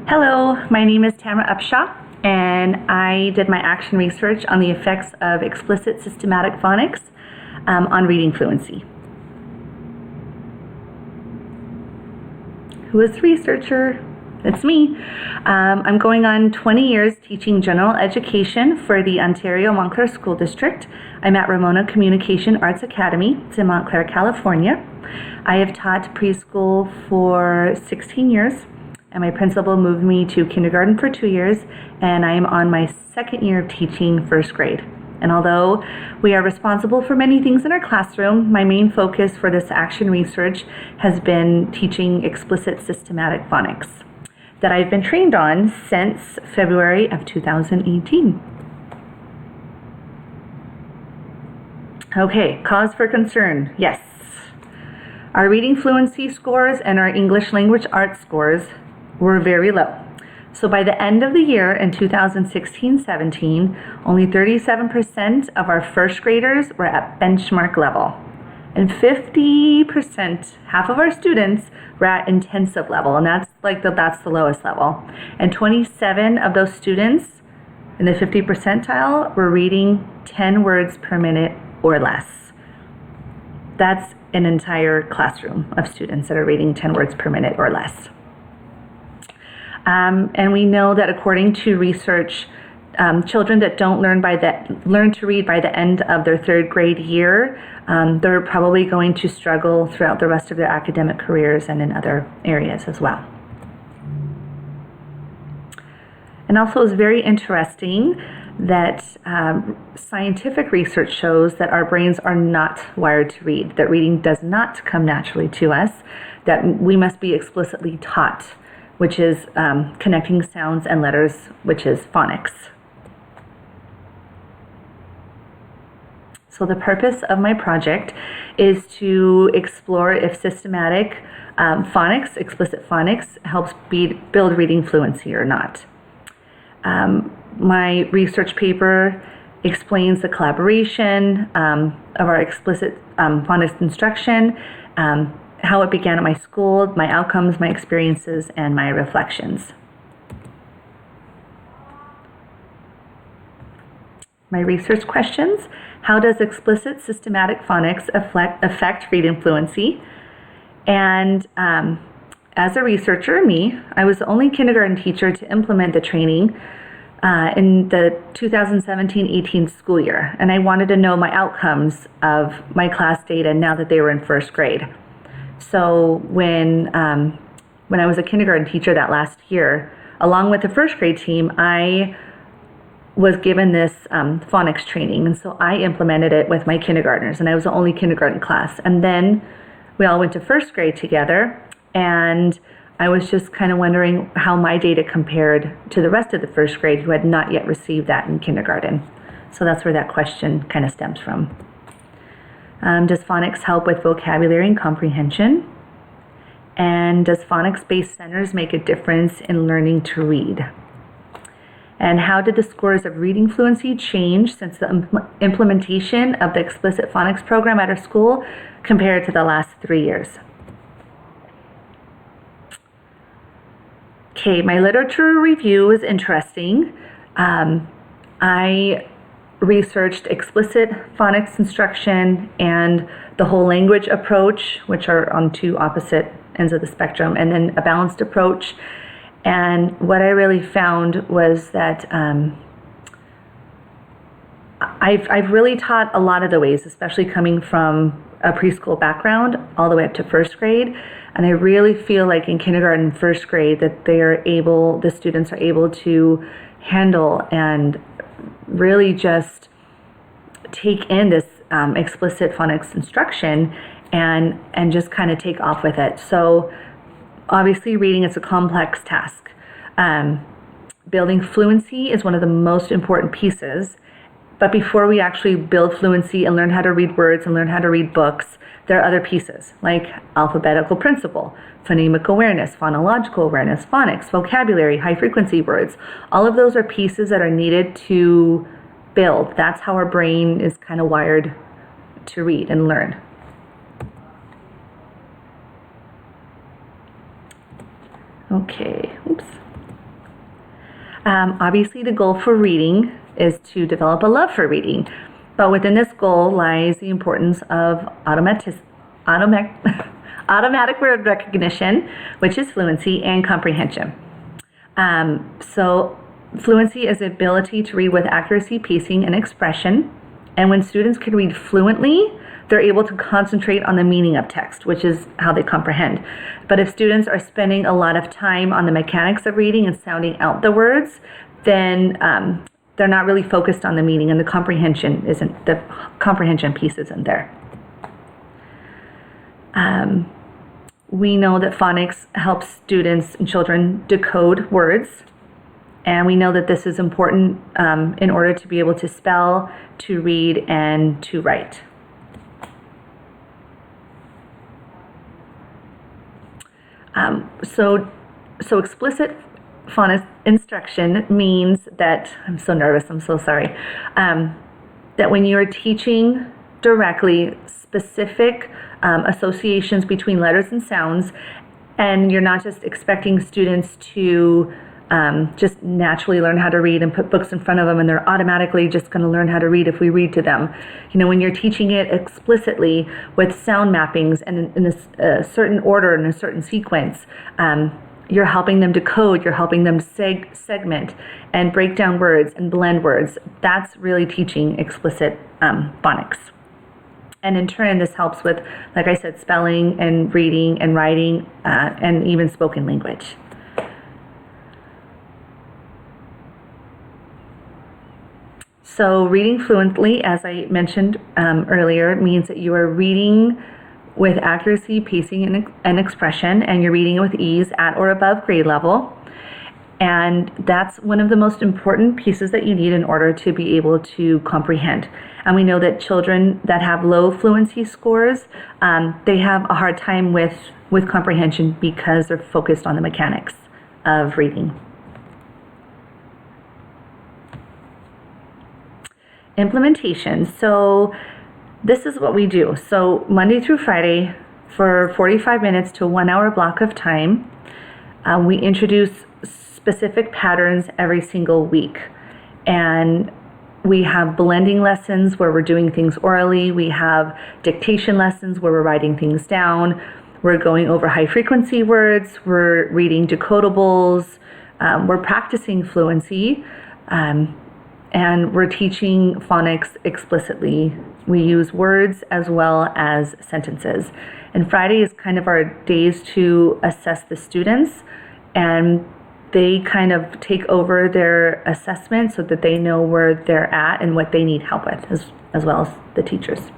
Hello, my name is Tamra Upshaw, and I did my action research on the effects of explicit systematic phonics on reading fluency. Who is the researcher? It's me. I'm going on 20 years teaching general education for the Ontario Montclair School District. I'm at Ramona Communication Arts Academy. It's in Montclair, California. I have taught preschool for 16 years. And my principal moved me to kindergarten for 2 years, and I am on my second year of teaching first grade. And although we are responsible for many things in our classroom, my main focus for this action research has been teaching explicit systematic phonics that I've been trained on since February of 2018. Okay, cause for concern, yes. Our reading fluency scores and our English language arts scores were very low. So by the end of the year in 2016-17, only 37% of our first graders were at benchmark level. And 50%, half of our students, were at intensive level, and that's the lowest level. And 27 of those students in the 50 percentile were reading 10 words per minute or less. That's an entire classroom of students that are reading 10 words per minute or less. And we know that according to research, children that don't learn to read by the end of their third grade year, they're probably going to struggle throughout the rest of their academic careers and in other areas as well. And also it's very interesting that scientific research shows that our brains are not wired to read, that reading does not come naturally to us, that we must be explicitly taught, which is connecting sounds and letters, which is phonics. So the purpose of my project is to explore if systematic phonics, explicit phonics, helps build reading fluency or not. My research paper explains the collaboration of our explicit phonics instruction, how it began at my school, my outcomes, my experiences, and my reflections. My research questions: how does explicit systematic phonics affect reading fluency? And as a researcher, I was the only kindergarten teacher to implement the training in the 2017-18 school year, and I wanted to know my outcomes of my class data now that they were in first grade. So when I was a kindergarten teacher that last year, along with the first grade team, I was given this phonics training, and so I implemented it with my kindergartners, and I was the only kindergarten class. And then we all went to first grade together, and I was just kind of wondering how my data compared to the rest of the first grade who had not yet received that in kindergarten. So that's where that question kind of stems from. Does phonics help with vocabulary and comprehension? And does phonics-based centers make a difference in learning to read? And how did the scores of reading fluency change since the implementation of the explicit phonics program at our school compared to the last 3 years? Okay, my literature review is interesting. I researched explicit phonics instruction and the whole language approach, which are on two opposite ends of the spectrum, and then a balanced approach. And what I really found was that I've really taught a lot of the ways, especially coming from a preschool background all the way up to first grade. And I really feel like in kindergarten and first grade that the students are able to handle and really just take in this explicit phonics instruction and just kind of take off with it. So obviously reading is a complex task. Building fluency is one of the most important pieces. But before we actually build fluency and learn how to read words and learn how to read books, there are other pieces like alphabetical principle, phonemic awareness, phonological awareness, phonics, vocabulary, high frequency words. All of those are pieces that are needed to build. That's how our brain is kind of wired to read and learn. Okay, oops. Obviously, the goal for reading is to develop a love for reading, but within this goal lies the importance of automatic word recognition, which is fluency, and comprehension. So fluency is the ability to read with accuracy, pacing, and expression. And when students can read fluently, they're able to concentrate on the meaning of text, which is how they comprehend. But if students are spending a lot of time on the mechanics of reading and sounding out the words, then they're not really focused on the meaning, and the comprehension piece isn't there. We know that phonics helps students and children decode words, and we know that this is important in order to be able to spell, to read, and to write. So explicit phonics instruction means that, I'm so nervous, I'm so sorry, that when you're teaching directly specific associations between letters and sounds, and you're not just expecting students to just naturally learn how to read and put books in front of them and they're automatically just going to learn how to read if we read to them. You know, when you're teaching it explicitly with sound mappings and in a certain order and a certain sequence, you're helping them decode, you're helping them segment and break down words and blend words. That's really teaching explicit phonics. And in turn, this helps with, like I said, spelling and reading and writing and even spoken language. So reading fluently, as I mentioned earlier, means that you are reading with accuracy, pacing, and expression, and you're reading it with ease at or above grade level. And that's one of the most important pieces that you need in order to be able to comprehend. And we know that children that have low fluency scores, they have a hard time with comprehension because they're focused on the mechanics of reading. Implementation. So this is what we do. So Monday through Friday for 45 minutes to 1 hour block of time, we introduce specific patterns every single week. And we have blending lessons where we're doing things orally. We have dictation lessons where we're writing things down. We're going over high frequency words. We're reading decodables. We're practicing fluency. And we're teaching phonics explicitly. We use words as well as sentences. And Friday is kind of our days to assess the students, and they kind of take over their assessment so that they know where they're at and what they need help with, as well as the teachers.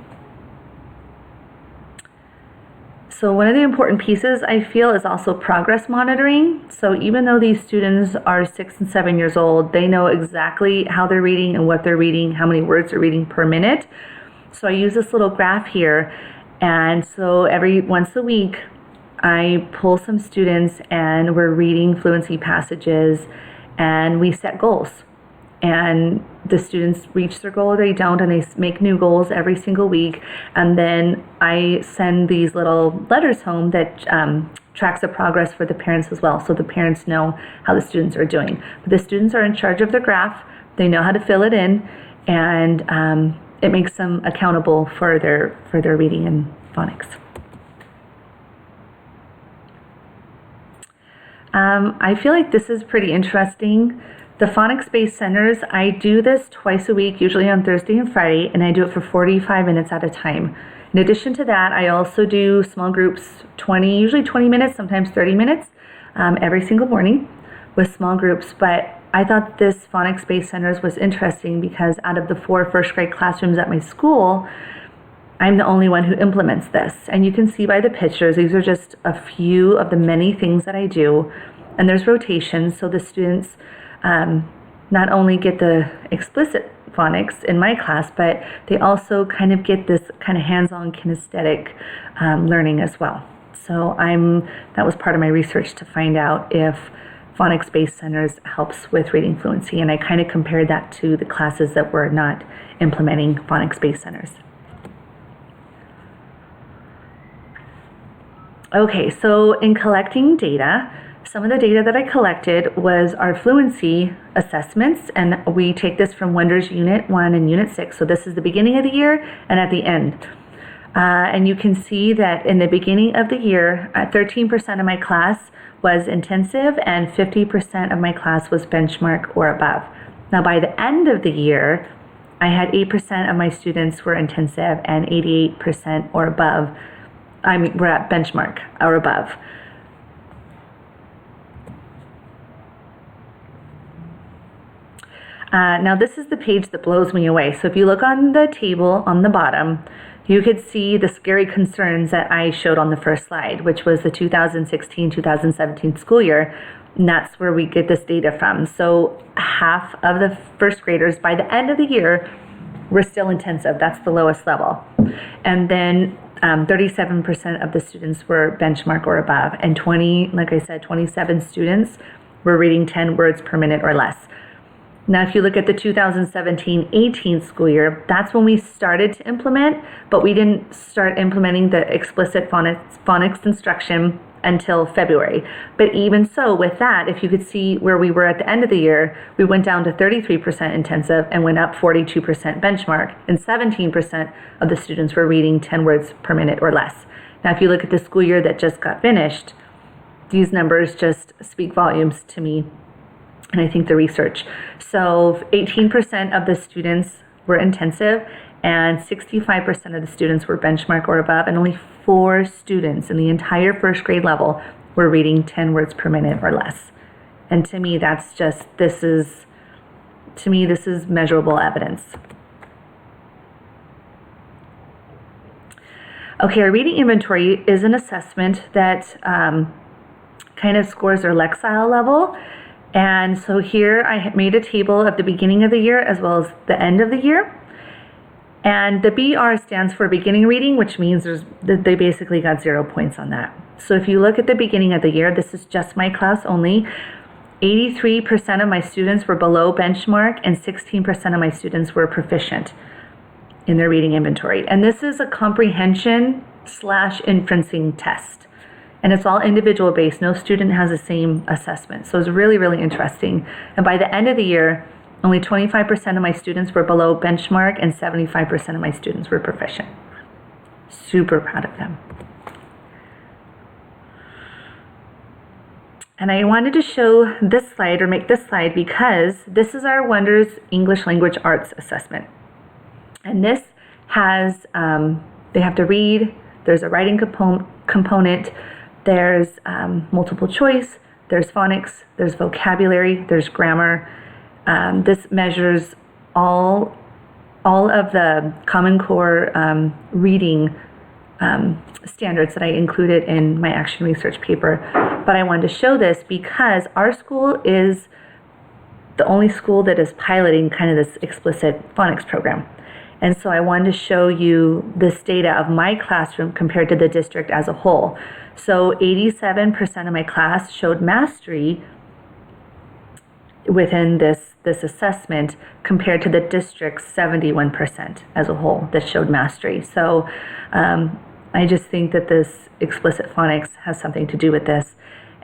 So one of the important pieces I feel is also progress monitoring. So even though these students are 6 and 7 years old, they know exactly how they're reading and what they're reading, how many words they're reading per minute. So I use this little graph here. And so every once a week, I pull some students and we're reading fluency passages and we set goals. And the students reach their goal or they don't, and they make new goals every single week. And then I send these little letters home that tracks the progress for the parents as well, so the parents know how the students are doing. But the students are in charge of the graph. They know how to fill it in, and it makes them accountable for their reading and phonics. I feel like this is pretty interesting. The phonics-based centers, I do this twice a week, usually on Thursday and Friday, and I do it for 45 minutes at a time. In addition to that, I also do small groups, usually 20 minutes, sometimes 30 minutes, every single morning with small groups. But I thought this phonics-based centers was interesting because out of the 4 first grade classrooms at my school, I'm the only one who implements this. And you can see by the pictures, these are just a few of the many things that I do. And there's rotations, so the students not only get the explicit phonics in my class, but they also kind of get this kind of hands-on kinesthetic learning as well. So that was part of my research to find out if phonics-based centers helps with reading fluency, and I kind of compared that to the classes that were not implementing phonics-based centers. Okay, so in collecting data, some of the data that I collected was our fluency assessments, and we take this from Wonders Unit 1 and Unit 6. So this is the beginning of the year and at the end. And you can see that in the beginning of the year, 13% of my class was intensive and 50% of my class was benchmark or above. Now by the end of the year, I had 8% of my students were intensive and 88% or above. We're at benchmark or above. Now this is the page that blows me away. So if you look on the table on the bottom, you could see the scary concerns that I showed on the first slide, which was the 2016-2017 school year. And that's where we get this data from. So half of the first graders by the end of the year were still intensive. That's the lowest level. And then 37% of the students were benchmark or above. And 27 students were reading 10 words per minute or less. Now, if you look at the 2017-18 school year, that's when we started to implement, but we didn't start implementing the explicit phonics instruction until February. But even so, with that, if you could see where we were at the end of the year, we went down to 33% intensive and went up 42% benchmark, and 17% of the students were reading 10 words per minute or less. Now, if you look at the school year that just got finished, these numbers just speak volumes to me. And I think the research. So 18% of the students were intensive and 65% of the students were benchmark or above, and only 4 students in the entire first grade level were reading 10 words per minute or less. And to me, this is measurable evidence. Okay, our reading inventory is an assessment that kind of scores our Lexile level. And so here I made a table of the beginning of the year as well as the end of the year. And the BR stands for beginning reading, which means they basically got 0 points on that. So if you look at the beginning of the year, this is just my class only. 83% of my students were below benchmark and 16% of my students were proficient in their reading inventory. And this is a comprehension/inferencing test. And it's all individual based. No student has the same assessment. So it's really, really interesting. And by the end of the year, only 25% of my students were below benchmark and 75% of my students were proficient. Super proud of them. And I wanted to show this slide or make this slide because this is our Wonders English Language Arts assessment. And this has, they have to read, there's a writing component, there's multiple choice, there's phonics, there's vocabulary, there's grammar. This measures all of the Common Core reading standards that I included in my action research paper. But I wanted to show this because our school is the only school that is piloting kind of this explicit phonics program. And so I wanted to show you this data of my classroom compared to the district as a whole. So 87% of my class showed mastery within this assessment compared to the district's 71% as a whole that showed mastery. So I just think that this explicit phonics has something to do with this.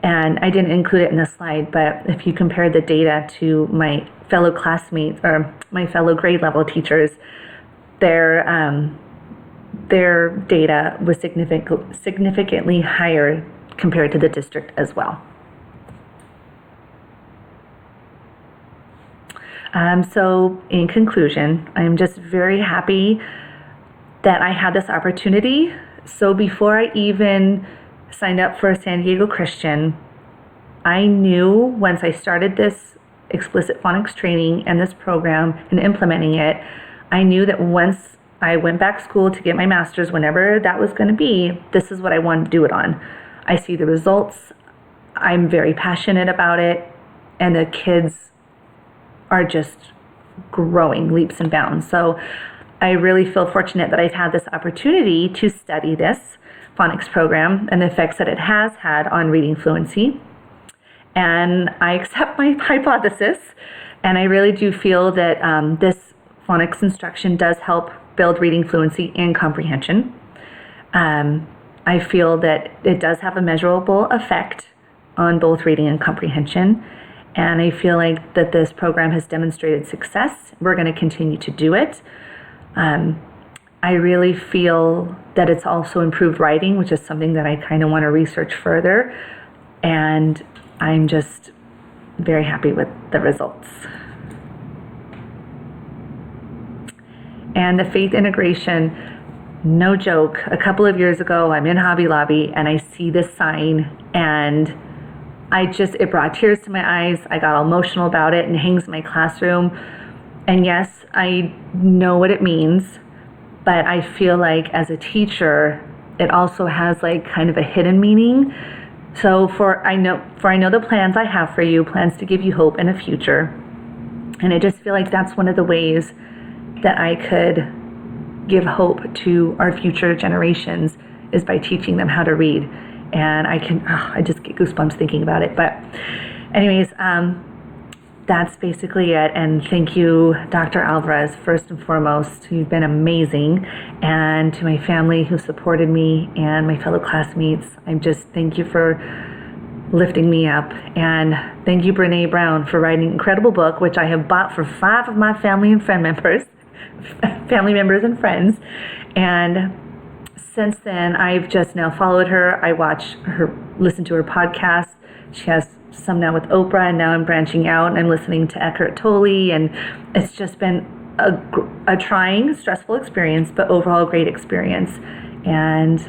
And I didn't include it in the slide, but if you compare the data to my fellow classmates or my fellow grade level teachers, their data was significantly higher compared to the district as well. So in conclusion, I'm just very happy that I had this opportunity. So before I even signed up for San Diego Christian, I knew once I started this explicit phonics training and this program and implementing it, I knew that once I went back to school to get my master's, whenever that was going to be, this is what I wanted to do it on. I see the results. I'm very passionate about it, and the kids are just growing leaps and bounds. So I really feel fortunate that I've had this opportunity to study this phonics program and the effects that it has had on reading fluency. And I accept my hypothesis, and I really do feel that this phonics instruction does help build reading fluency and comprehension. I feel that it does have a measurable effect on both reading and comprehension. And I feel like that this program has demonstrated success. We're going to continue to do it. I really feel that it's also improved writing, which is something that I kind of want to research further. And I'm just very happy with the results. And the faith integration, no joke. A couple of years ago, I'm in Hobby Lobby and I see this sign, and it brought tears to my eyes. I got all emotional about it, and it hangs in my classroom. And yes, I know what it means, but I feel like as a teacher, it also has like kind of a hidden meaning. So I know the plans I have for you, plans to give you hope in a future. And I just feel like that's one of the ways that I could give hope to our future generations is by teaching them how to read. And I just get goosebumps thinking about it. But anyways, that's basically it. And thank you, Dr. Alvarez, first and foremost. You've been amazing. And to my family who supported me and my fellow classmates, thank you for lifting me up. And thank you, Brene Brown, for writing an incredible book, which I have bought for 5 of my family members and friends. And since then, I've just now followed her. I watch her, listen to her podcast. She has some now with Oprah, and now I'm branching out and I'm listening to Eckhart Tolle, and it's just been a trying, stressful experience, but overall a great experience. And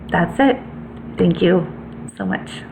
that's it. Thank you so much.